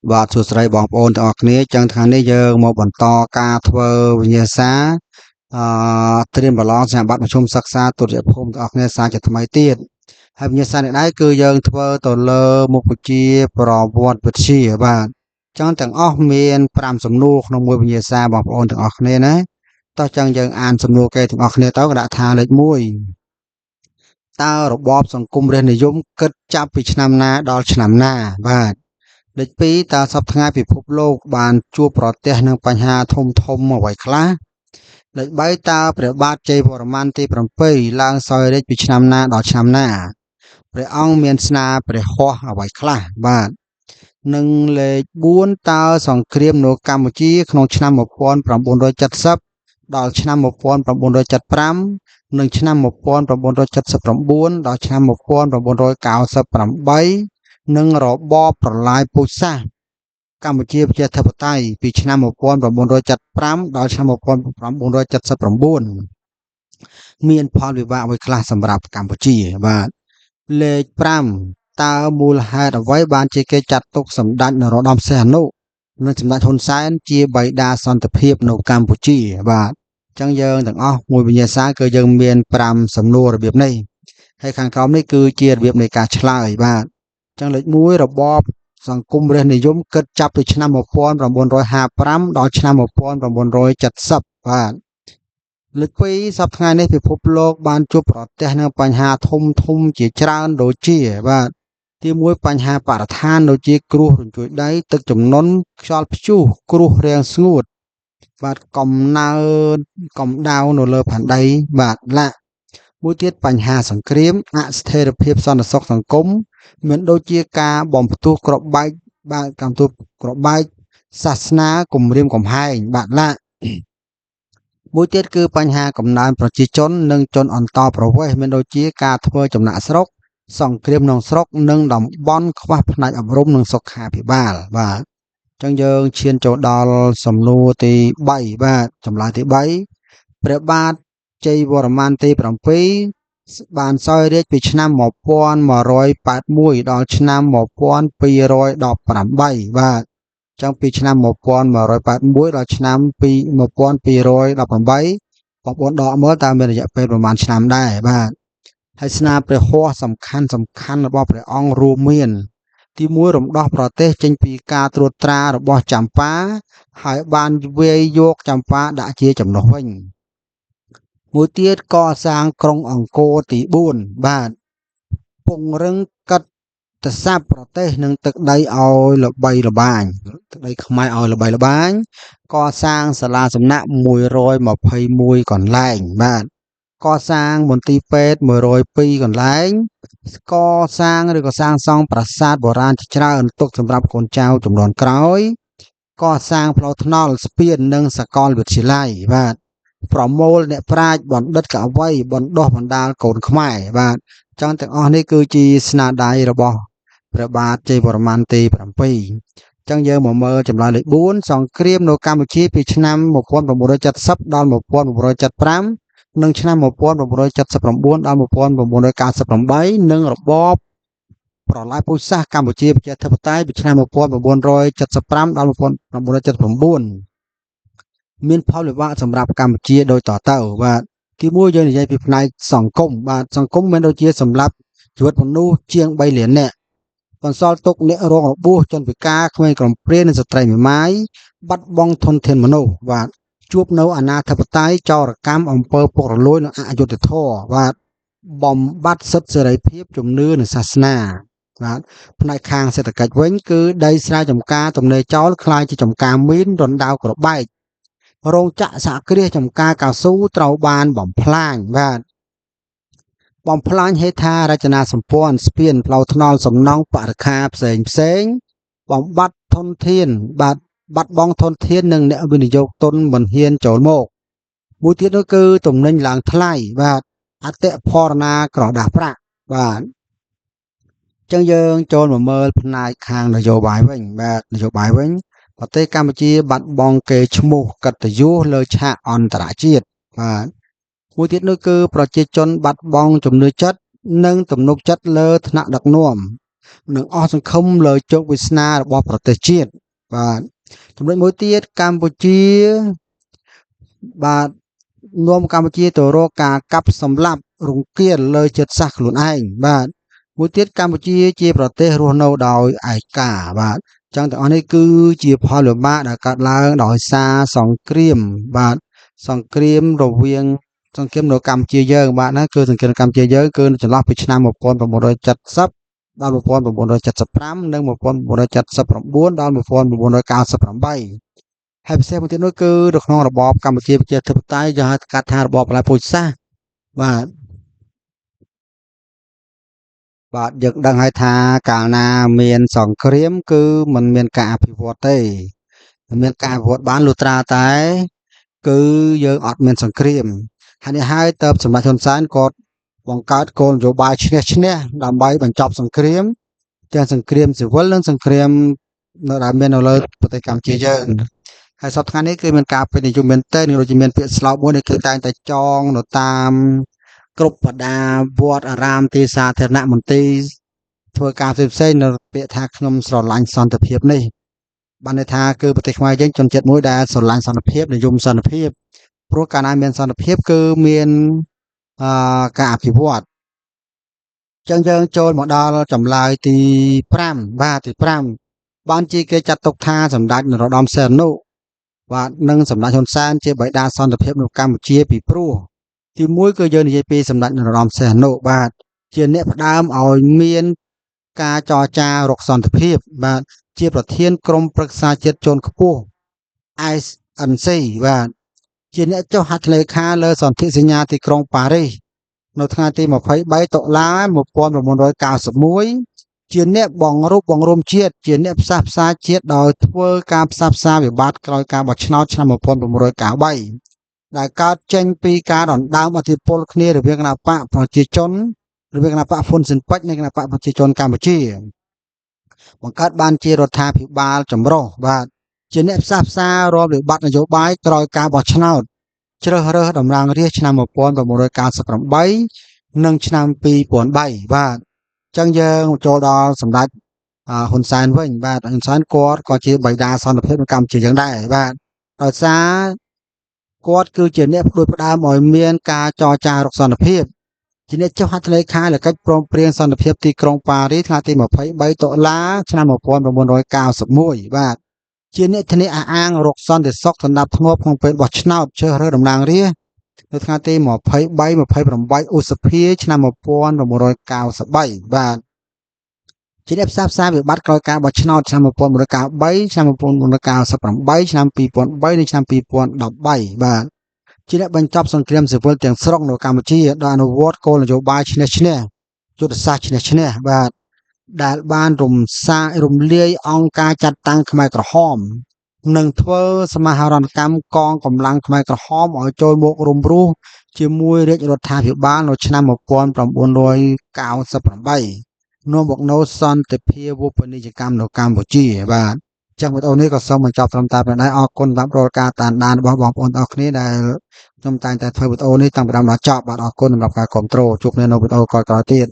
បាទសួស្តីបងប្អូនទាំងអស់គ្នាចឹងថ្ងៃនេះយើងមកបន្តការធ្វើវិញ្ញាសាត្រៀមប្រឡងសញ្ញាបត្រមធ្យមសិក្សាទុតិយភូមិទាំងអស់គ្នាសាជាថ្មីទៀតហើយវិញ្ញាសានេះដែរគឺយើងធ្វើទៅលើមុខវិជ្ជាប្រវត្តិវិទ្យាបាទចឹងទាំងអស់មាន5សំណួរក្នុងមួយវិញ្ញាសាបងប្អូនទាំងអស់គ្នាណាតោះចឹងយើងអានសំណួរគេទាំងអស់គ្នាទៅក៏ដាក់ថាលេខ1តើរបបសង្គមរាស្ត្រនិយមគិតចាប់ពីឆ្នាំណាដល់ឆ្នាំណាបាទលេខ2តើសប្តាហ៍ថ្ងៃពិភពលោកបានជួបប្រទះនឹងបញ្ហាធំអ្វីខ្លះលេខ3តើព្រះបាទជ័យវរ្ម័នទី7ឡើងសោយរាជ្យពីឆ្នាំណាដល់ឆ្នាំណាព្រះអង្គមានស្នាព្រះហស្ថអ្វីខ្លះបាទនិងលេខ4តើសង្គ្រាមនៅកម្ពុជាក្នុងឆ្នាំ1970ដល់ឆ្នាំ1975និងឆ្នាំ1979ដល់ឆ្នាំ1998និងរបបប្រឡាយពូជសាសន៍កម្ពុជាប្រជាធិបតេយ្យពីឆ្នាំ1975ដល់ឆ្នាំ1979មានផលវិបាកអ្វីខ្លះសម្រាប់កម្ពុជាបាទលេខ5តើមូលហេតុអ្វីបានជាគេចាត់ទុកសម្ដេចនរោត្តមសីហនុនិងសម្ដេចហ៊ុនសែនជាបិតាសន្តិភាពនៅកម្ពុជាបាទអញ្ចឹងយើងទាំងអស់មួយវិញ្ញាសាគឺយើងមាន5សំណួររបៀបនេះហើយខាងក្រោមនេះគឺជារបៀបនៃការឆ្លើយបាទចឹងលេខ1របបសង្គមរាស្ត្រនិយមគិតចាប់ពីឆ្នាំ1955ដល់ឆ្នាំ1970បាទលេខ2សប្តាហ៍នេះពិភពលោកបានជួបប្រទះនឹងបញ្ហាធំជាច្រើនដូចជាបាទទី1បញ្ហាបរិស្ថានដូចជាគ្រោះរញ្ជួយដីទឹកជំនន់ខ្យល់ព្យុះគ្រោះរាំងស្ងួតបាទកំដៅនៅលើផែនដីបាទមួយទៀតបញ្ហាសង្គ្រាមអស្ថិរភាពសន្តិសុខសង្គមមានដូចជាការបំផ្ទុះក្របបែកបាទកម្មទុះក្របបែកសាសនាគម្រាមកំហែងបាទមួយទៀតគឺបញ្ហាកំណើនប្រជាជននិងជនអន្តោប្រវេសន៍មានដូចជាការធ្វើចំណាក់ស្រុកសង្គ្រាមក្នុងស្រុកនិងតំបន់ខ្វះផ្នែកអប់រំនិងសុខាភិបាលបាទអញ្ចឹងយើងឈានចូលដល់សំណួរទី3បាទចម្លើយទី3ព្រះបាទជ័យវរ្ម័នទី7បានសោយរាជ្យពីឆ្នាំ1181ដល់ឆ្នាំ1218បាទចឹងពីឆ្នាំ1181ដល់ឆ្នាំ1218បងប្អូនដកមើលតើមានរយៈពេលប្រហែលឆ្នាំដែរបាទហើយស្នាព្រះហស្ថសំខាន់របស់ព្រះអង្គរួមមានទី1រំដោះប្រទេសចេញពីការត្រួតត្រារបស់ចម្ប៉ាហើយបានវាយយកចម្ប៉ាដាក់ជាចំណុះវិញមួយទៀតកសាងក្រុងអង្គរទី4បាទពង្រឹងកិត្ដស័ព្ទប្រទេសនិងទឹកដីឲ្យល្បីល្បាញទឹកដីខ្មែរឲ្យល្បីល្បាញកសាងសាលាសំណាក់121កន្លែងបាទកសាងមន្ទីរពេទ្យ102កន្លែងកសាងឬក៏សាងសង់ប្រាសាទបុរាណជាច្រើនទុកសម្រាប់កូនចៅជំនាន់ក្រោយកសាងផ្លូវថ្នល់ស្ពាននិងសាកលវិទ្យាល័យបាទប្រមូលអ្នកប្រាជ្ញបណ្ឌិតកវីបណ្ដុះបណ្ដាលកូនខ្មែរបាទចឹងទាំងអស់នេះគឺជាស្នាដៃរបស់ព្រះបាទជ័យវរ្ម័នទី7ចឹងយើងមកមើលចម្លើយលេខ4សង្គ្រាមនៅកម្ពុជាពីឆ្នាំ1970ដល់1975និងឆ្នាំ1979ដល់1998និងរបបប្រឡាយពូជសាសន៍កម្ពុជាប្រជាធិបតេយ្យពីឆ្នាំ1975ដល់1979មានផលវិបាកសម្រាប់កម្ពុជាដូចតទៅបាទទី1យើងនិយាយពីផ្នែកសង្គមបាទសង្គមមានដូចជាសម្រាប់ជីវិតមនុស្សជាង3លាននាក់បន្សល់ទុកអ្នករងរបួសជនពិការក្មេងកំព្រានិងស្ត្រីមេម៉ាយបាត់បង់ធនធានមនុស្សបាទជួបនៅអនាធិបតេយ្យចោរកម្មអំពើពុករលួយនិងអយុត្តិធម៌បាទបំបត្តិសិទ្ធិសេរីភាពជំនឿនិងសាសនាបាទផ្នែកខាងសេដ្ឋកិច្ចវិញគឺដីស្រែចម្ការទំនេរចោលคล้ายជាចម្ការមីនរណ្ដៅក្របបែករោងចក្រសហគ្រាសចម្ការកៅស៊ូត្រូវបានបំផ្លាញបាទបំផ្លាញហេដ្ឋារចនាសម្ព័ន្ធស្ពានផ្លូវថ្នល់សំណង់បរិក្ខារផ្សេងបំបត្តិធនធានបាទបាត់បង់ធនធាននិងអ្នកវិនិយោគទុនមិនហ៊ានចូលមកមួយទៀតនោះគឺទំនិញឡើងថ្លៃបាទអតិផរណាក្រដាសប្រាក់បាទចឹងយើងចូលមកមើលផ្នែកខាងនយោបាយវិញបាទនយោបាយវិញប្រទេសកម្ពុជាបាត់បង់កេរ្តិ៍ឈ្មោះកិត្តិយសលើឆាកអន្តរជាតិបាទមួយទៀតនោះគឺប្រជាជនបាត់បង់ជំនឿចិត្តនិងទំនុកចិត្តលើថ្នាក់ដឹកនាំ និងអស់សង្ឃឹមលើជោគវាសនារបស់ប្រទេសជាតិបាទចំណុចមួយទៀតកម្ពុជាបាទនាំកម្ពុជាទៅរកការកាប់សម្លាប់រង្គាលលើចិត្តសាសន៍ខ្លួនឯងបាទមួយទៀតកម្ពុជាជាប្រទេសរស់នៅដោយឯកាបាទចឹងទាំងអស់នេះគឺជាផលលំបាកដែលកើតឡើងដោយសារសង្គ្រាមបាទសង្គ្រាមរវាងសង្គ្រាមនៅកម្ពុជាយើងបាទណាគឺសង្គ្រាមកម្ពុជាយើងគឺចន្លោះពីឆ្នាំ1970ដល់1975និង1979ដល់1998ហើយពិសេសមួយទៀតនោះគឺនៅក្នុងរបបកម្ពុជាប្រជាធិបតេយ្យយើងហៅកាត់ថារបបផ្លែពូជសាសន៍បាទយើងដឹងហើយថាកាលណាមានសង្គ្រាមគឺมันមានការអភិវឌ្ឍទេมันមានការអភិវឌ្ឍបានលុះត្រាតែគឺយើងអត់មានសង្គ្រាមហើយនេះហើយតើសម្ដេចហ៊ុនសែនក៏បង្កើតគោលនយោបាយឈ្នះឈ្នះដើម្បីបញ្ចប់សង្គ្រាមទាំងសង្គ្រាមស៊ីវិលនិងសង្គ្រាមនៅដែលមាននៅលើប្រទេសកម្ពុជាយើងហើយសប្តាហ៍នេះគឺមានការពេញនិយមមែនទែនដូចជាមានពាក្យស្លោកមួយនេះគឺតែងតែចងនៅតាមគ្រប់បដាវត្តអារាមទីសាធារណៈមន្ទីរធ្វើការផ្សេងៗនៅពាក្យថាខ្ញុំស្រឡាញ់សន្តិភាពនេះបានន័យថាគឺប្រទេសខ្មែរយើងជនជាតិមួយដែលស្រឡាញ់សន្តិភាពនិយមសន្តិភាពព្រោះកាលណាមានសន្តិភាពគឺមានការអភិវឌ្ឍចឹងយើងចូលមកដល់ចម្លើយទី5បាទទី5បានជាគេចាត់ទុកថាសម្ដេចនរោត្តមសីហនុបាទនិងសម្ដេចហ៊ុនសែនជាបិតាសន្តិភាពនៅកម្ពុជាពីព្រោះទី1គឺយើងនិយាយពីសម្ដេចនរោត្តមសីហនុបាទជាអ្នកផ្ដើមឲ្យមានការចរចារកសន្តិភាពបាទជាប្រធានក្រុមប្រឹក្សាជាតិជាន់ខ្ពស់ INC បាទជាអ្នកចុះហត្ថលេខាលើសន្ធិសញ្ញាទីក្រុងប៉ារីសនៅថ្ងៃទី23តុលា1991ជាអ្នកបង្រួមជាតិជាអ្នកផ្សះផ្សាជាតិដោយធ្វើការផ្សះផ្សាវិបត្តិក្រោយការបោះឆ្នោតឆ្នាំ1993ដែលកើតចេញពីការដណ្ដើមអធិបុលគ្នារវាងគណបកប្រជាជនរវាងគណបកហ៊ុនស៊ិនប៉ិចនិងគណបកប្រជាជនកម្ពុជាបង្កើតបានជារដ្ឋាភិបាលចម្រុះបាទជាអ្នកផ្សះផ្សារាល់វិបត្តិនយោបាយក្រោយការបោះឆ្នោតជ្រើសរើសតំណាងរាស្ត្រឆ្នាំ1998និងឆ្នាំ2003បាទអញ្ចឹងយើងចូលដល់សម្ដេចហ៊ុនសែនវិញបាទហ៊ុនសែនគាត់ក៏ជាបិតាសន្តិភាពនៅកម្ពុជាយើងដែរបាទដោយសារគាត់គឺជាអ្នកផ្ដួចផ្ដើមឲ្យមានការចរចារកសន្តិភាពជាអ្នកចុះហត្ថលេខាលើកិច្ចព្រមព្រៀងសន្តិភាពទីក្រុងប៉ារីសថ្ងៃទី23តុលាឆ្នាំ1991បាទជាអ្នកធានាអះអាងរកសន្តិសុខសម្រាប់ធ្នាប់ក្នុងពេលបោះឆ្នោតជ្រើសរើសតំណាងរាស្ត្រនៅថ្ងៃទី23-28ឧសភាឆ្នាំ1993បាទជាអ្នកផ្សះផ្សាវិបត្តិក្រោយការបោះឆ្នោតឆ្នាំ1993ឆ្នាំ1998ឆ្នាំ2003និងឆ្នាំ2013បាទជាអ្នកបញ្ចប់សង្គ្រាមស៊ីវិលទាំងស្រុងនៅកម្ពុជាដោយអនុវត្តគោលនយោបាយឈ្នះឈ្នះយុទ្ធសាស្ត្រឈ្នះឈ្នះបាទដែលបានរំលាយអង្គការចាត់តាំងខ្មែរក្រហមនិងធ្វើសមាហរណកម្មកងកម្លាំងខ្មែរក្រហមឲ្យចូលមករួមរស់ជាមួយរាជរដ្ឋាភិបាលនៅឆ្នាំ1998នាំមកនូវសន្តិភាពវពាណិជ្ជកម្មនៅកម្ពុជាបាទចឹងវីដេអូនេះក៏សូមបញ្ចប់ត្រឹមតែប៉ុណ្ណេះអរគុណសម្រាប់រាល់ការតាមដានរបស់បងប្អូនអរគ្នាដែលខ្ញុំតែងតែធ្វើវីដេអូនេះតាំងពីដើមដល់ចប់បាទអរគុណសម្រាប់ការគាំទ្រជួបគ្នានៅវីដេអូក្រោយៗទៀត